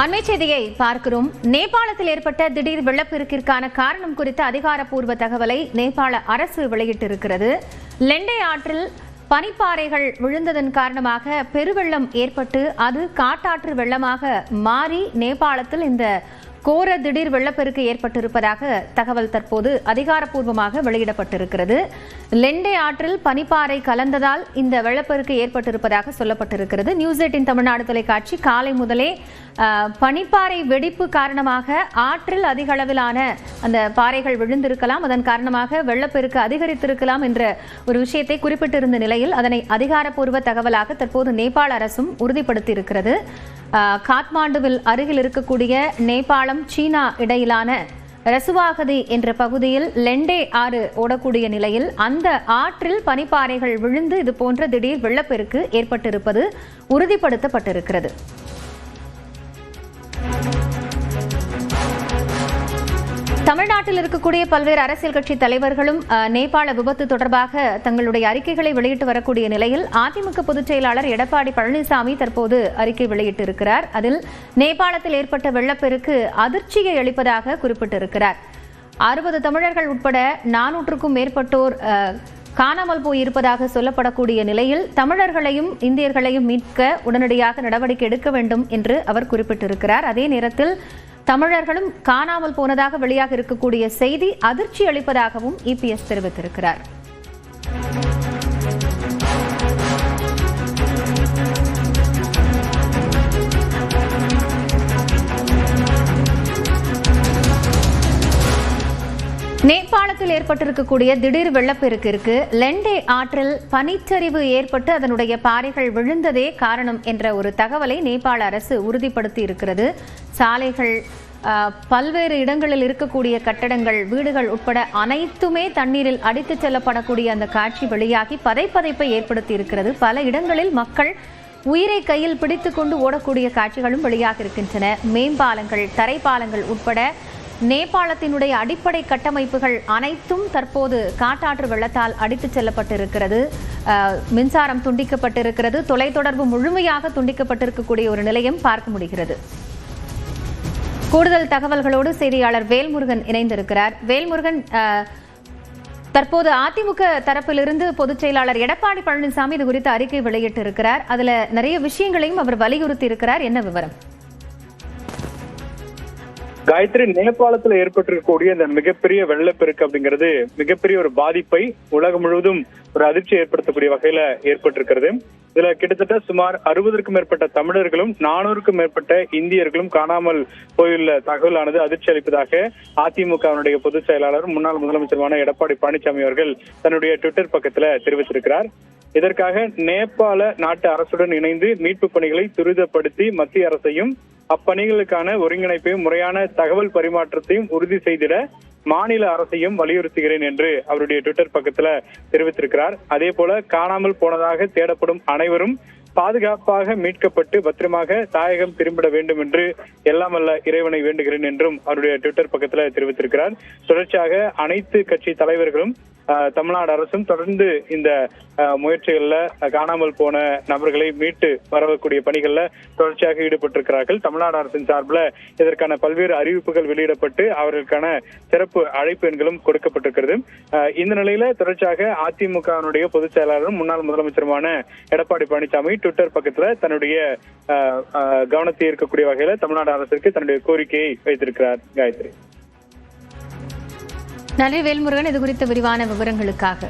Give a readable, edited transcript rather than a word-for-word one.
அண்மை செய்தியை பார்க்கிறோம். நேபாளத்தில் ஏற்பட்ட திடீர் வெள்ளப்பெருக்கிற்கான காரணம் குறித்த அதிகாரப்பூர்வ தகவலை நேபாள அரசு வெளியிட்டிருக்கிறது. லெண்டே ஆற்றில் பனிப்பாறைகள் விழுந்ததன் காரணமாக பெருவெள்ளம் ஏற்பட்டு அது காட்டாற்று வெள்ளமாக மாறி நேபாளத்தில் இந்த கோர திடீர் வெள்ளப்பெருக்கு ஏற்பட்டிருப்பதாக தகவல் தற்போது அதிகாரப்பூர்வமாக வெளியிடப்பட்டிருக்கிறது. லெண்டே ஆற்றில் பனிப்பாறை கலந்ததால் இந்த வெள்ளப்பெருக்கு ஏற்பட்டிருப்பதாக சொல்லப்பட்டிருக்கிறது. நியூஸ் 18 தமிழ்நாடு தொலைக்காட்சி காலை முதலே பனிப்பாறை வெடிப்பு காரணமாக ஆற்றில் அதிக அளவிலான அந்த பாறைகள் விழுந்திருக்கலாம், அதன் காரணமாக வெள்ளப்பெருக்கு அதிகரித்திருக்கலாம் என்ற ஒரு விஷயத்தை குறிப்பிட்டிருந்த நிலையில் அதனை அதிகாரப்பூர்வ தகவலாக தற்போது நேபாள அரசும் உறுதிப்படுத்தியிருக்கிறது. காத்மாண்டுவில் அருகில் இருக்கக்கூடிய நேபாளம் சீனா இடையிலான ரசுவாகதி என்ற பகுதியில் லெண்டே ஆறு ஓடக்கூடிய நிலையில் அந்த ஆற்றில் பனிப்பாறைகள் விழுந்து இது போன்ற திடீர் வெள்ளப்பெருக்கு ஏற்பட்டிருப்பது உறுதிப்படுத்தப்பட்டிருக்கிறது. தமிழ்நாட்டில் இருக்கக்கூடிய பல்வேறு அரசியல் கட்சி தலைவர்களும் நேபாள விபத்து தொடர்பாக தங்களுடைய அறிக்கைகளை வெளியிட்டு வரக்கூடிய நிலையில் அதிமுக பொதுச் செயலாளர் எடப்பாடி பழனிசாமி தற்போது அறிக்கை வெளியிட்டிருக்கிறார். அதில் நேபாளத்தில் ஏற்பட்ட வெள்ளப்பெருக்கு அதிர்ச்சியை அளிப்பதாக குறிப்பிட்டிருக்கிறார். 60 தமிழர்கள் உட்பட 400க்கும் மேற்பட்டோர் காணாமல் போயிருப்பதாக சொல்லப்படக்கூடிய நிலையில் தமிழர்களையும் இந்தியர்களையும் மீட்க உடனடியாக நடவடிக்கை எடுக்க வேண்டும் என்று அவர் குறிப்பிட்டிருக்கிறார். அதே நேரத்தில் தமிழர்களும் காணாமல் போனதாக வெளியாக இருக்கக்கூடிய செய்தி அதிர்ச்சி அளிப்பதாகவும் இபிஎஸ் தெரிவித்திருக்கிறார். நேபாளத்தில் ஏற்பட்டிருக்கக்கூடிய திடீர் வெள்ளப்பெருக்கிற்கு லெண்டே ஆற்றில் பனிச்சரிவு ஏற்பட்டு அதனுடைய பாறைகள் விழுந்ததே காரணம் என்ற ஒரு தகவலை நேபாள அரசு உறுதிப்படுத்தி இருக்கிறது. சாலைகள், பல்வேறு இடங்களில் இருக்கக்கூடிய கட்டடங்கள், வீடுகள் உட்பட அனைத்துமே தண்ணீரில் அடித்துச் செல்லப்படக்கூடிய அந்த காட்சி வெளியாகி பதைப்பதைப்பை ஏற்படுத்தி இருக்கிறது. பல இடங்களில் மக்கள் உயிரை கையில் பிடித்துக் கொண்டு ஓடக்கூடிய காட்சிகளும் வெளியாக இருக்கின்றன. மேம்பாலங்கள், தரைப்பாலங்கள் உட்பட நேபாளத்தினுடைய அடிப்படை கட்டமைப்புகள் அனைத்தும் தற்போது காட்டாற்று வெள்ளத்தால் அடித்துச் செல்லப்பட்டிருக்கிறது. மின்சாரம் துண்டிக்கப்பட்டிருக்கிறது. தொலைத்தொடர்பு முழுமையாக துண்டிக்கப்பட்டிருக்கக்கூடிய ஒரு நிலையம் பார்க்க முடிகிறது. கூடுதல் தகவல்களோடு செய்தியாளர் வேல்முருகன் இணைந்திருக்கிறார். வேல்முருகன், தற்போது அதிமுக தரப்பிலிருந்து பொதுச் செயலாளர் எடப்பாடி பழனிசாமி இது குறித்து அறிக்கை வெளியிட்டிருக்கிறார். அதுல நிறைய விஷயங்களையும் அவர் வலியுறுத்தி இருக்கிறார். என்ன விவரம்? காயத்ரி, நேபாளத்துல ஏற்பட்டிருக்கக்கூடிய இந்த மிகப்பெரிய வெள்ளப்பெருக்கு அப்படிங்கிறது மிகப்பெரிய ஒரு பாதிப்பை உலகம் முழுவதும் ஒரு அதிர்ச்சி ஏற்படுத்தக்கூடிய வகையில ஏற்பட்டிருக்கிறது. இதுல கிட்டத்தட்ட சுமார் 60க்கும் மேற்பட்ட தமிழர்களும் 400க்கும் மேற்பட்ட இந்தியர்களும் காணாமல் போயுள்ள தகவலானது அதிர்ச்சி அளிப்பதாக அதிமுகவினுடைய பொதுச் செயலாளர் முன்னாள் முதலமைச்சருமான எடப்பாடி பழனிசாமி அவர்கள் தன்னுடைய ட்விட்டர் பக்கத்துல தெரிவித்திருக்கிறார். இதற்காக நேபாள நாட்டு அரசுடன் இணைந்து மீட்பு பணிகளை துரிதப்படுத்தி மத்திய அரசையும் அப்பணிகளுக்கான ஒருங்கிணைப்பையும் முறையான தகவல் பரிமாற்றத்தையும் உறுதி செய்திட மாநில அரசையும் வலியுறுத்துகிறேன் என்று அவருடைய ட்விட்டர் பக்கத்துல தெரிவித்திருக்கிறார். அதே போல காணாமல் போனதாக தேடப்படும் அனைவரும் பாதுகாப்பாக மீட்கப்பட்டு பத்திரமாக தாயகம் திரும்பிட வேண்டும் என்று எல்லாம் வல்ல இறைவனை வேண்டுகிறேன் என்றும் அவருடைய ட்விட்டர் பக்கத்துல தெரிவித்திருக்கிறார். தொடர்ச்சியாக அனைத்து கட்சி தலைவர்களும் தமிழ்நாடு அரசும் தொடர்ந்து இந்த முயற்சிகள்ல காணாமல் போன நபர்களை மீட்டு வரக்கூடிய பணிகள்ல தொடர்ச்சியாக ஈடுபட்டிருக்கிறார்கள். தமிழ்நாடு அரசின் சார்பில் இதற்கான பல்வேறு அறிவிப்புகள் வெளியிடப்பட்டு அவர்களுக்கான சிறப்பு அழைப்பு எண்களும் கொடுக்கப்பட்டிருக்கிறது. இந்த நிலையில தொடர்ச்சியாக அதிமுகவினுடைய பொதுச் செயலாளரும் முன்னாள் முதலமைச்சருமான எடப்பாடி பழனிசாமி ட்விட்டர் பக்கத்துல தன்னுடைய கவனத்தை ஈர்க்கக்கூடிய வகையில தமிழ்நாடு அரசுக்கு தன்னுடைய கோரிக்கையை வைத்திருக்கிறார். காயத்ரி, நன்றி வேல்முருகன், இது குறித்த விரிவான விவரங்களுக்காக.